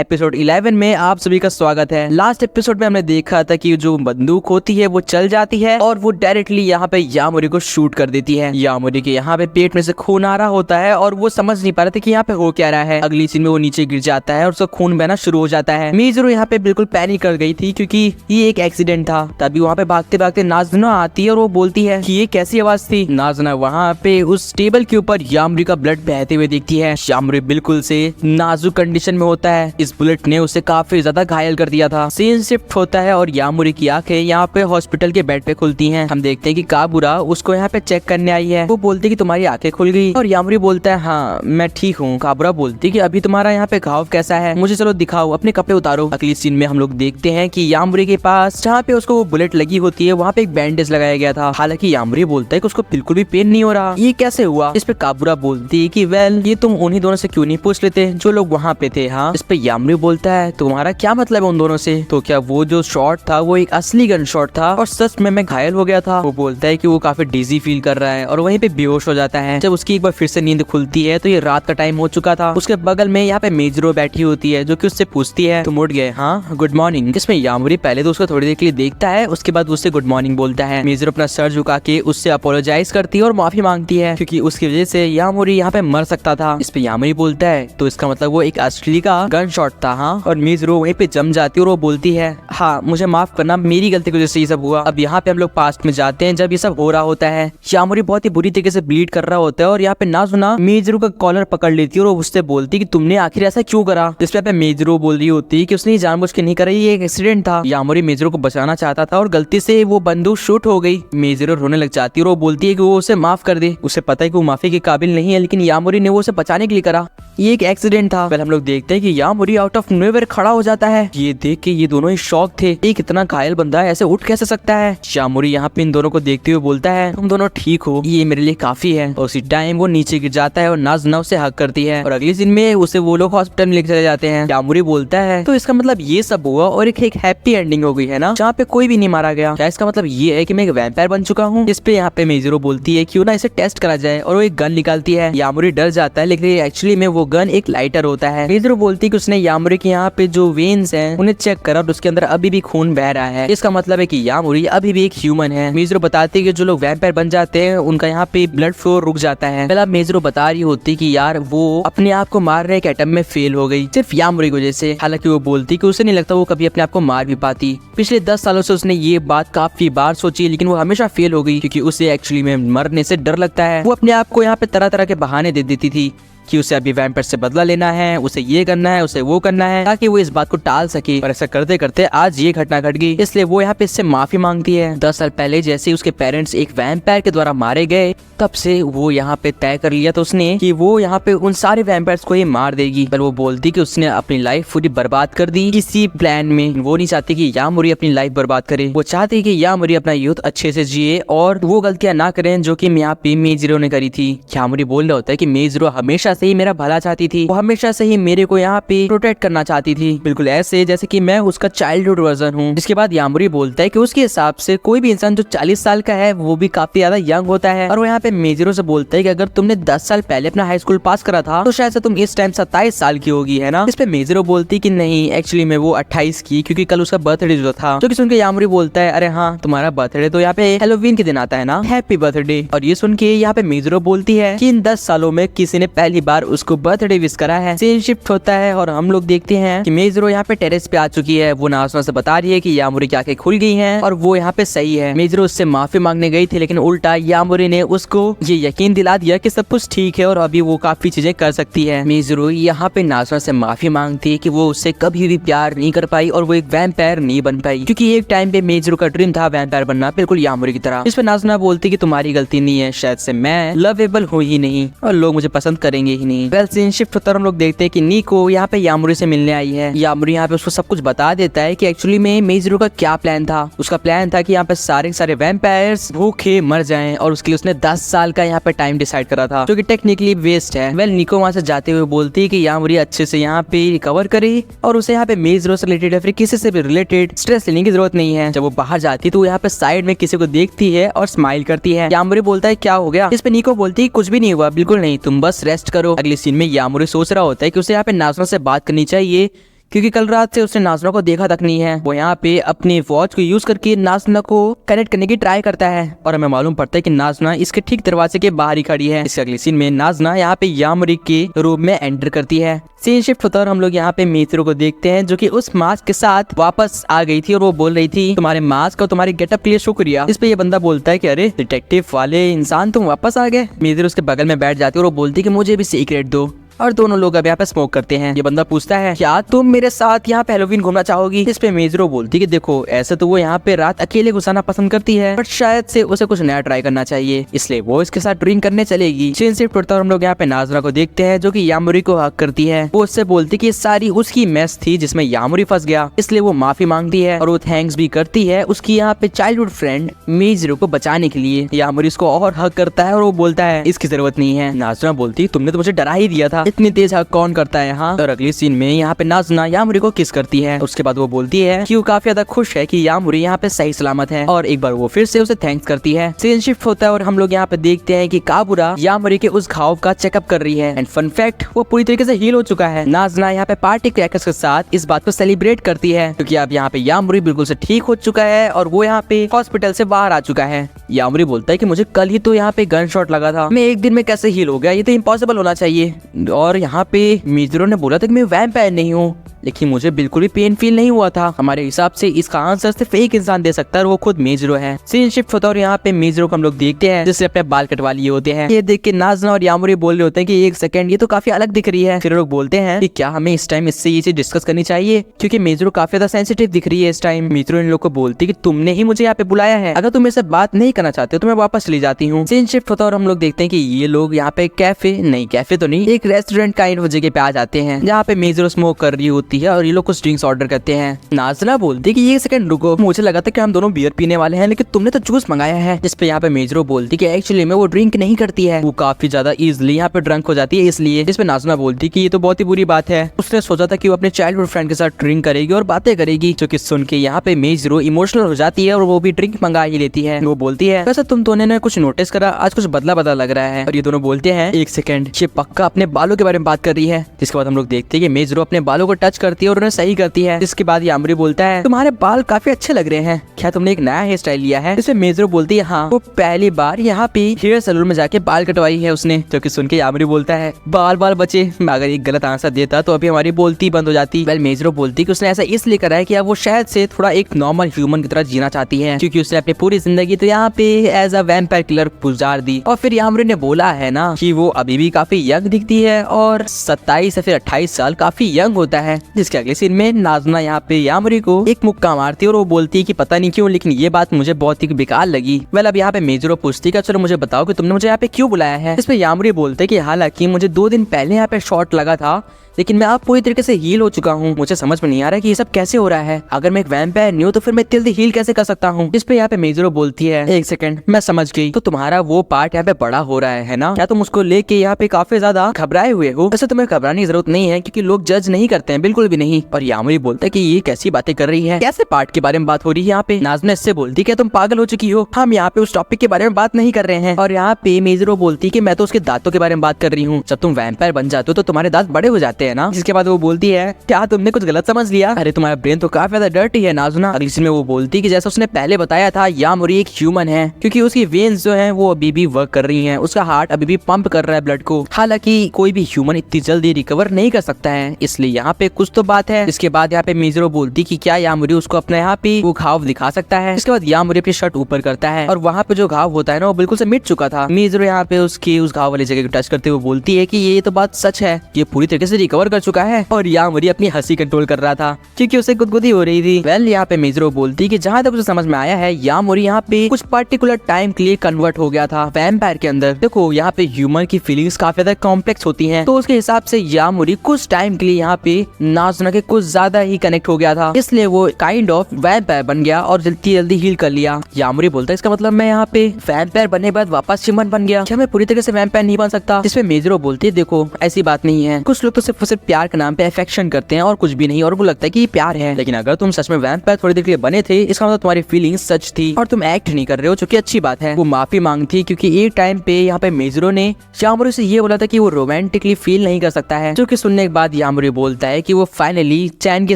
Episode 11 में आप सभी का स्वागत है। लास्ट एपिसोड में हमने देखा था कि जो बंदूक होती है वो चल जाती है और वो डायरेक्टली यहाँ पे यामोरी को शूट कर देती है। यामोरी के यहाँ पे पेट में से खून आ रहा होता है और वो समझ नहीं पा रहे थे कि यहाँ पे हो क्या रहा है। अगली सीन में वो नीचे गिर जाता है और उसका खून बहना शुरू हो जाता है। मिज़ुरू यहाँ पे बिल्कुल पैनिक कर गई थी क्योंकि ये एक एक्सीडेंट था। तभी वहाँ पे भागते भागते नाज़ना आती है और वो बोलती है कि ये कैसी आवाज थी। नाज़ना वहाँ पे उस टेबल के ऊपर यामोरी का ब्लड बहते हुए देखती है। यामोरी बिल्कुल से नाजुक कंडीशन में होता है। इस बुलेट ने उसे काफी ज्यादा घायल कर दिया था। सीन शिफ्ट होता है और यामोरी की आंखें यहाँ पे हॉस्पिटल के बेड पे खुलती हैं। हम देखते हैं कि काबुरा उसको यहाँ पे चेक करने आई है। वो बोलती है कि तुम्हारी आंखें खुल गई और यामोरी बोलता है हाँ मैं ठीक हूँ। काबुरा बोलती है कि अभी तुम्हारा यहाँ पे घाव कैसा है, मुझे चलो दिखाओ, अपने कपड़े उतारो। अगली सीन में हम लोग देखते हैं कि यामोरी के पास जहाँ पे उसको वो बुलेट लगी होती है वहाँ पे एक बैंडेज लगाया गया था। हालांकि यामोरी बोलता है कि उसको बिल्कुल भी पेन नहीं हो रहा, ये कैसे हुआ। इस पे काबुरा बोलती है कि वेल ये तुम उन्हीं दोनों से क्यों नहीं पूछ लेते जो लोग वहाँ पे थे। हाँ, इस पे यामोरी बोलता है तुम्हारा क्या मतलब है उन दोनों से, तो क्या वो जो शॉट था वो एक असली गन शॉट था और सच में मैं घायल हो गया था। वो बोलता है कि वो काफी डिजी फील कर रहा है और वहीं पे बेहोश हो जाता है। जब उसकी एक बार फिर से नींद खुलती है तो ये रात का टाइम हो चुका था। उसके बगल में यहाँ पे मिज़ुरू बैठी होती है जो कि उससे पूछती है तुम उठ गए, हाँ गुड मॉर्निंग। इसमें यामोरी पहले तो उसको थोड़ी देर के लिए देखता है, उसके बाद उससे गुड मॉर्निंग बोलता है। मिज़ुरू अपना सर झुका के उससे अपोलोजाइज करती है और माफी मांगती है क्योंकि उसकी वजह से यामोरी यहाँ पे मर सकता था। इस पे यामोरी बोलता है तो इसका मतलब वो एक असली का गन शॉट था। हाँ, और मिज़ुरू वहीं पे जम जाती है और वो बोलती है हाँ मुझे माफ करना, मेरी गलती की वजह से ये सब हुआ। अब यहाँ पे हम लोग पास्ट में जाते हैं जब ये सब हो रहा होता है। यामोरी बहुत ही बुरी तरीके से ब्लीड कर रहा होता है और यहाँ पे नाज़ुना मिज़ुरू का कॉलर पकड़ लेती है और उससे बोलती है कि तुमने आखिर ऐसा क्यों करा। इस पे मिज़ुरू बोल रही होती है कि उसने जानबूझ के नहीं करा, ये एक एक्सीडेंट था। यामोरी मिज़ुरू को बचाना चाहता था और गलती से वो बंदूक शूट हो गई। मिज़ुरू रोने लग जाती है और वो बोलती है कि वो उसे माफ कर दे। उसे पता है कि वो माफी के काबिल नहीं है लेकिन यामोरी ने वो उसे बचाने के लिए करा, ये एक एक्सीडेंट था। पहले हम लोग देखते हैं कि यामोरी आउट ऑफ नोवेयर खड़ा हो जाता है। ये देख के ये दोनों ही शॉक थे, एक इतना घायल बंदा ऐसे उठ कैसे सकता है। यामोरी यहाँ पे इन दोनों को देखते हुए बोलता है तुम दोनों ठीक हो, ये मेरे लिए काफी है। और उसी टाइम वो नीचे गिर जाता है और नाज़ुना उसे हक करती है और अगले दिन में उसे वो लोग हॉस्पिटल में लेकर चले जाते हैं। यामोरी बोलता है तो इसका मतलब ये सब हुआ और एक हैप्पी एंडिंग हो गई है ना, जहाँ पे कोई भी नहीं मारा गया। क्या इसका मतलब ये है कि मैं एक वैम्पायर बन चुका हूँ। इस पे यहाँ पे मिज़ुरू बोलती है क्यों ना इसे टेस्ट करा जाए और वो एक गन निकालती है। यामोरी डर जाता है लेकिन एक्चुअली में वो गन एक लाइटर होता है। मिज़ुरू बोलती है कि उसने यामोरी के यहाँ पे जो वेन्स हैं उन्हें चेक करा और उसके अंदर अभी भी खून बह रहा है। इसका मतलब है कि यामोरी अभी भी एक ह्यूमन है। मिज़ुरू बताती है कि जो लोग वैम्पायर बन जाते हैं उनका यहाँ पे ब्लड फ्लो रुक जाता है। पहले मिज़ुरू बता रही होती कि यार वो अपने आप को मार रहे एक एटम में फेल हो गई सिर्फ यामोरी की वजह से। हालांकि वो बोलती कि उसे नहीं लगता वो कभी अपने आप को मार भी पाती। पिछले 10 सालों से उसने ये बात काफी बार सोची लेकिन वो हमेशा फेल हो गई क्योंकि उसे एक्चुअली में मरने से डर लगता है। वो अपने आप को यहाँ पे तरह तरह के बहाने दे देती थी कि उसे अभी वैम्पायर से बदला लेना है, उसे ये करना है, उसे वो करना है, ताकि वो इस बात को टाल सके। और ऐसा करते करते आज ये घटना घट गई, इसलिए वो यहाँ पे इससे माफी मांगती है। 10 साल पहले जैसे उसके पेरेंट्स एक वैम्पायर के द्वारा मारे गए तब से वो यहाँ पे तय कर लिया था उसने कि वो यहाँ पे उन सारे वैम्पायर्स को ही मार देगी। पर वो बोलती कि उसने अपनी लाइफ पूरी बर्बाद कर दी किसी प्लान में। वो नहीं चाहती कि यामोरी अपनी लाइफ बर्बाद करे, वो चाहती कि यामोरी अपना यूथ अच्छे से जिए और वो गलतियां ना करें जो कि यहाँ पे मिज़ुरू ने करी थी। यामोरी बोल रहा होता है कि मिज़ुरू हमेशा से ही मेरा भला चाहती थी, वो हमेशा से ही मेरे को यहाँ पे प्रोटेक्ट करना चाहती थी, बिल्कुल ऐसे जैसे कि मैं उसका चाइल्डहुड वर्जन हूँ। जिसके बाद यामोरी बोलता है कि उसके हिसाब से कोई भी इंसान जो 40 साल का है वो भी काफी ज्यादा यंग होता है। और वो यहाँ पे मिज़ुरू से बोलता है कि अगर तुमने 10 साल पहले अपना हाई स्कूल पास करा था तो शायद से तुम इस टाइम 27 साल की होगी, है ना। इस पे मिज़ुरू बोलती कि नहीं एक्चुअली में वो 28 की, क्योंकि कल उसका बर्थडे जो था। जो कि सुन के यामोरी बोलता है अरे हाँ तुम्हारा बर्थडे तो यहाँ पे हैलोवीन के दिन आता है ना, हैप्पी बर्थडे। और ये सुन के यहाँ पे मिज़ुरू बोलती है कि इन 10 सालों में किसी ने पहली बार उसको बर्थडे विश करा है। सीन शिफ्ट होता है और हम लोग देखते हैं कि मिज़ुरू यहाँ पे टेरेस पे आ चुकी है। वो नाज़ुना से बता रही है कि यामोरी की आंखें खुल गई हैं और वो यहाँ पे सही है। मिज़ुरू उससे माफी मांगने गई थी लेकिन उल्टा यामोरी ने उसको ये यकीन दिला दिया कि सब कुछ ठीक है और अभी वो काफी चीजें कर सकती है। मिज़ुरू यहाँ पे नाज़ुना से माफी मांगती है कि वो उससे कभी भी प्यार नहीं कर पाई और वो एक वैम्पायर नहीं बन पाई, क्योंकि एक टाइम पे मिज़ुरू का ड्रीम था वैम्पायर बनना, बिल्कुल यामोरी की तरह। इस पे नाज़ुना बोलती कि तुम्हारी गलती नहीं है, शायद से मैं लवेबल हूँ ही नहीं और लोग मुझे पसंद करेंगे ही नहीं। वेल सीन शिफ्ट होता है, हम लोग देखते हैं कि निको यहाँ पे यामोरी से मिलने आई है। यामोरी यहाँ पे उसको सब कुछ बता देता है कि एक्चुअली में मिज़ुरू का क्या प्लान था। उसका प्लान था कि यहाँ पे सारे वैम्पायर्स भूखे मर जाएं और उसके लिए उसने 10 साल का यहाँ पे टाइम डिसाइड करा था, जो कि टेक्निकली वेस्ट है। वेल निको वहाँ से जाते हुए बोलती है कि यामोरी अच्छे से यहाँ पे रिकवर करे और उसे यहाँ पे मिज़ुरू से रिलेटेड या फिर किसी से भी रिलेटेड स्ट्रेस लेने की जरूरत नहीं है। जब वो बाहर जाती है तो यहाँ पे साइड में किसी को देखती है और स्माइल करती है। यामोरी बोलता है क्या हो गया। इस पे निको बोलती है कुछ भी नहीं हुआ, बिल्कुल नहीं, तुम बस रेस्ट करो। अगले सीन में यामोरी सोच रहा होता है कि उसे यहाँ पे नाज़ुना से बात करनी चाहिए क्योंकि कल रात से उसने नाज़ना को देखा तक नहीं है। वो यहाँ पे अपनी वॉच को यूज करके नाज़ना को कनेक्ट करने की ट्राई करता है और हमें मालूम पड़ता है कि नाज़ना इसके ठीक दरवाजे के बाहर ही खड़ी है। इस अगले सीन में नाज़ना यहाँ पे यामोरी के रूम में एंटर करती है। सीन शिफ्ट होता है और हम लोग यहाँ पे मित्रो को देखते हैं जो कि उस मास्क के साथ वापस आ गई थी और वो बोल रही थी तुम्हारे मास्क और तुम्हारे गेटअप के लिए शुक्रिया। इस पे ये बंदा बोलता है कि अरे डिटेक्टिव वाले इंसान तुम वापस आ गए। मित्रो उसके बगल में बैठ जाती है और वो बोलती है कि मुझे भी सीक्रेट दो और दोनों लोग अब यहाँ पे स्मोक करते हैं। ये बंदा पूछता है क्या तुम मेरे साथ यहाँ पे हैलोवीन घूमना चाहोगी। इस पे मित्रो बोलती कि देखो ऐसे तो वो यहाँ पे रात अकेले गुजारना पसंद करती है बट शायद से उसे कुछ नया ट्राई करना चाहिए इसलिए वो इसके साथ ड्रिंक करने चलेगी। सीन शिफ्ट होता है और हम लोग यहाँ पे नाज़ना को देखते हैं जो कि यामोरी को हक करती है। वो उससे बोलती कि सारी उसकी मेस थी जिसमें यामोरी फंस गया इसलिए वो माफी मांगती है और वो थैंक्स भी करती है उसकी यहाँ पे चाइल्डहुड फ्रेंड मिज़रो को बचाने के लिए। यामोरी उसको और हक करता है और वो बोलता है इसकी जरूरत नहीं है। नाज़ना बोलती तुमने तो मुझे डरा ही दिया था, इतनी तेज हक कौन करता है यहाँ। और अगली सीन में यहाँ पे नाज़ना यामोरी को किस करती है। उसके बाद वो बोलती है कि वो काफी ज्यादा खुश है कि यामोरी यहाँ पे सही सलामत है और एक बार वो फिर से उसे थैंक्स करती है। सीन शिफ्ट होता है और हम लोग यहाँ पे देखते हैं कि काबुरा यामोरी के उस घाव का चेकअप कर रही है एंड फन फैक्ट वो पूरी तरीके से हील हो चुका है। नाज़ना यहाँ पे पार्टी क्रैकर्स के साथ इस बात को सेलिब्रेट करती है क्योंकि अब यहाँ पे यामोरी बिल्कुल से ठीक हो चुका है और वो यहाँ पे हॉस्पिटल से बाहर आ चुका है। यामोरी बोलता है कि मुझे कल ही तो यहाँ पे गन शॉट लगा था, मैं एक दिन में कैसे हील हो गया, ये तो इम्पॉसिबल होना चाहिए। और यहाँ पे मिज़रो ने बोला था कि मैं वैम्पायर नहीं हूँ लेकिन मुझे बिल्कुल भी पेन फील नहीं हुआ था। हमारे हिसाब से इसका आंसर सिर्फ एक इंसान दे सकता है और वो खुद मिज़रो है। सीन शिफ्ट होता है और यहाँ पे मिज़रो को हम लोग देखते हैं जिससे अपने बाल कटवा लिए होते हैं। ये देख के नाज़ना और यामोरी बोल रहे होते हैं कि एक सेकंड ये तो काफी अलग दिख रही है। फिर लोग बोलते हैं कि क्या हमें इस टाइम इससे ये चीज डिस्कस करनी चाहिए क्योंकि मिज़रो काफी ज्यादा सेंसिटिव दिख रही है इस टाइम। मिज़रो इन लोग को बोलती है कि तुमने ही मुझे यहाँ पे बुलाया है, अगर तुम मेरे से बात नहीं करना चाहते तो मैं वापस चली जाती हूँ। सीन शिफ्ट होता है और हम लोग देखते हैं कि ये लोग यहाँ पे कैफे तो नहीं एक रेस्टोरेंट काइंड जगह पे आ जाते हैं जहाँ पे मिज़रो स्मोक कर रही होती है और ये लोग कुछ ड्रिंक्स ऑर्डर करते हैं। नाज़ना बोलती है कि ये सेकंड रुको, मुझे लगा था कि हम दोनों बियर पीने वाले हैं लेकिन तुमने तो जूस मंगाया है। जिस पे यहाँ पे मिज़रो बोलती कि एक्चुअली में वो ड्रिंक नहीं करती है, वो काफी ज्यादा इजीली यहाँ पे ड्रंक हो जाती है इसलिए। जिस पे नाज़ना बोलती कि ये तो बहुत ही बुरी बात है, उसने सोचा था कि वो अपने चाइल्डहुड फ्रेंड के साथ ड्रिंक करेगी और बातें करेगी, जो कि सुन के यहाँ पे मिज़रो इमोशनल हो जाती है और वो भी ड्रिंक मंगा ही लेती है। वो बोलती है वैसे तुम दोनों ने कुछ नोटिस करा, आज कुछ बदला बदला लग रहा है। और ये दोनों बोलते हैं एक सेकंड, ये पक्का अपने बालों के बारे में बात कर रही है। जिसके बाद हम लोग देखते हैं कि मिज़रो अपने बालों को टच करती है और उन्हें सही करती है। इसके बाद यामोरी बोलता है तुम्हारे बाल काफी अच्छे लग रहे हैं, क्या तुमने एक नया हेयर स्टाइल लिया है। इसमें मिज़रो बोलती है हाँ, वो पहली बार यहाँ पे हेयर सैलून में जाके बाल कटवाई है उसने। जो कि सुन के यामोरी बोलता है बाल बचे, मैं अगर एक गलत आंसर देता तो अभी हमारी बोलती बंद हो जाती। वेल मिज़रो बोलती कि उसने ऐसा इसलिए करा है कि अब वो शायद से थोड़ा एक नॉर्मल ह्यूमन की तरह जीना चाहती है क्योंकि उसने अपनी पूरी जिंदगी तो यहाँ पे एज अ वैम्पायर किलर गुजार दी। और फिर यामोरी ने बोला है ना कि वो अभी भी काफी यंग दिखती है और 27 या फिर 28 साल काफी यंग होता है। जिसके अगले सीन में नाज़ना यहाँ पे यामोरी को एक मुक्का मारती है और वो बोलती है कि पता नहीं क्यों लेकिन ये बात मुझे बहुत ही बेकार लगी। वेल अब यहाँ पे मिज़रो पूछती है चलो मुझे बताओ कि तुमने मुझे यहाँ पे क्यों बुलाया है। इस पे यामोरी बोलते है कि हालांकि मुझे 2 दिन पहले यहाँ पे शॉट लगा था लेकिन मैं अब पूरी तरीके से हील हो चुका हूँ, मुझे समझ में नहीं आ रहा कि ये सब कैसे हो रहा है। अगर मैं एक वैम्पायर नहीं हूँ तो फिर मैं जल्दी हील कैसे कर सकता हूँ। इस पे यहाँ पे मिज़रो बोलती है एक सेकंड मैं समझ गई, तो तुम्हारा वो पार्ट यहाँ पे बड़ा हो रहा है ना, क्या तुम उसको लेके यहाँ पे काफी ज्यादा घबराए हुए हो। वैसे तुम्हें घबराने की जरूरत नहीं है क्योंकि लोग जज नहीं करते हैं, बिल्कुल भी नहीं। और यामोरी बोलता है कि ये कैसी बातें कर रही है, कैसे पार्ट के बारे में बात हो रही है यहाँ पे। नाज़ना इससे बोलती है तुम पागल हो चुकी हो, हम यहाँ पे उस टॉपिक के बारे में बात नहीं कर रहे हैं। और यहाँ पे मिज़रो बोलती है कि मैं तो उसके दांतों के बारे में बात कर रही हूँ, जब तुम वैम्पायर बन जाते हो तो तुम्हारे दांत बड़े हो जाते हैं ना। जिसके बाद वो बोलती है क्या तुमने कुछ गलत समझ लिया, अरे तुम्हारा ब्रेन तो काफी ज्यादा डर्टी है नाज़ना। अगली सीन में वो बोलती है कि जैसा उसने पहले बताया था यामोरी एक ह्यूमन है क्योंकि उसकी वेन्स जो हैं वो अभी भी वर्क कर रही हैं, उसका हार्ट अभी भी पंप कर रहा है ब्लड को। हालांकि कोई भी ह्यूमन इतनी जल्दी रिकवर नहीं कर सकता है, इसलिए यहाँ पे कुछ तो बात है। इसके बाद यहाँ पे मिज़रो बोलती कि क्या यामोरी उसको अपने यहाँ पे वो घाव दिखा सकता है। इसके बाद यामोरी अपनी शर्ट ऊपर करता है और वहाँ पे जो घाव होता है ना वो बिल्कुल से मिट चुका था। मिज़रो यहाँ पे उसकी उस घाव वाली जगह को टच करते हुए बोलती है कि ये तो बात सच है, ये पूरी तरीके से रिकवर कर चुका है। और यामोरी अपनी हंसी कंट्रोल कर रहा था क्योंकि उसे गुदगुदी हो रही थी। वेल यहाँ पे मिज़रो बोलती कि जहाँ तक उसे समझ में आया है यामोरी यहाँ पे कुछ पर्टिकुलर टाइम के लिए कन्वर्ट हो गया था वैम्पायर के अंदर। देखो यहाँ पे ह्यूमन की फीलिंग्स काफी ज्यादा कॉम्प्लेक्स होती हैं, तो उसके हिसाब से यामोरी कुछ टाइम के लिए यहाँ पे नाज़ना के कुछ ज्यादा ही कनेक्ट हो गया था, इसलिए वो काइंड ऑफ वैम्पायर बन गया और जल्दी जल्दी हील कर लिया। यामोरी बोलता है इसका मतलब मैं यहाँ पे वैम्पायर बनने के बाद वापस ह्यूमन बन गया, क्या मैं पूरी तरह से वैम्पायर नहीं बन सकता। जिसमें मिज़रो बोलती है देखो ऐसी बात नहीं है, कुछ लोग तो सिर्फ वो सिर्फ प्यार के नाम पे अफेक्शन करते हैं और कुछ भी नहीं, और वो लगता है कि ये प्यार है। लेकिन अगर तुम सच में वैम्पायर थोड़ी देर के लिए बने थे, इसका मतलब तुम्हारी फीलिंग्स सच थी और तुम एक्ट नहीं कर रहे हो, जो कि अच्छी बात है। वो माफी मांगती क्योंकि एक टाइम पे यहाँ पे मेजरो ने यामोरी से ये बोला था कि वो रोमांटिकली फील नहीं कर सकता है, जो कि सुनने के बाद यामोरी बोलता है कि वो फाइनली चैन की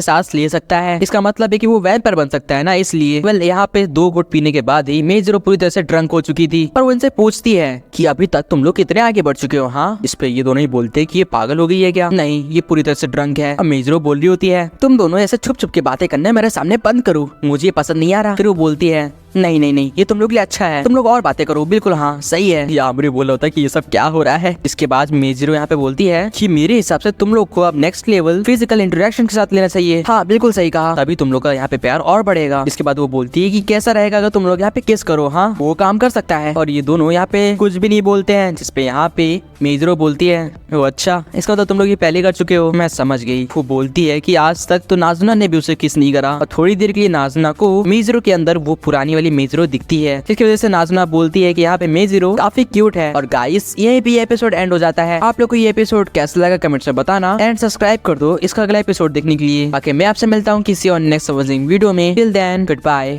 सांस ले सकता है। इसका मतलब है कि वो वैम्पायर बन सकता है ना, इसलिए यहाँ पे 2 घूंट पीने के बाद ही मेजरो पूरी तरह से ड्रंक हो चुकी थी। पर वो इनसे पूछती है कि अभी तक तुम लोग कितने आगे बढ़ चुके हो। हाँ, इस पे ये दोनों ही बोलते कि ये पागल हो गई है क्या? नहीं, ये पूरी तरह से ड्रंक है। अब मेजरो बोल रही होती है तुम दोनों ऐसे छुप छुप के बातें करने मेरे सामने बंद करो, मुझे पसंद नहीं आ रहा। फिर वो बोलती है नहीं नहीं नहीं, ये तुम लोग के लिए अच्छा है, तुम लोग और बातें करो। बिल्कुल हाँ, सही है। यामोरी बोला होता है कि ये सब क्या हो रहा है। इसके बाद मेजरो यहाँ पे बोलती है कि मेरे हिसाब से तुम लोग को अब नेक्स्ट लेवल फिजिकल इंटरेक्शन के साथ लेना चाहिए। हाँ बिल्कुल सही कहा, तभी तुम लोग का यहाँ पे प्यार और बढ़ेगा। इसके बाद वो बोलती है कि कैसा रहेगा अगर तुम लोग यहाँ पे किस करो। हाँ, वो काम कर सकता है। और ये दोनों यहाँ पे कुछ भी नहीं बोलते हैं, जिसपे यहाँ पे मेजरो बोलती है वो अच्छा, इसका तो तुम लोग ये पहले कर चुके हो। मैं समझ गई। वो बोलती है कि आज तक तो नाज़ुना ने भी उसे किस नहीं करा, और थोड़ी देर के लिए नाज़ुना को मेजरो के अंदर वो पुरानी वाली मेजरो दिखती है, जिसकी वजह से नाज़ुना बोलती है कि यहाँ पे मेजरो काफी क्यूट है। और गाइस, यहीं पे एपिसोड एंड हो जाता है। आप लोग को ये एपिसोड कैसा लगा कमेंट में बताना, एंड सब्सक्राइब कर दो इसका अगला एपिसोड देखने के लिए। बाकी मैं आपसे मिलता हूँ किसी और नेक्स्ट वीडियो में। Till then, good bye.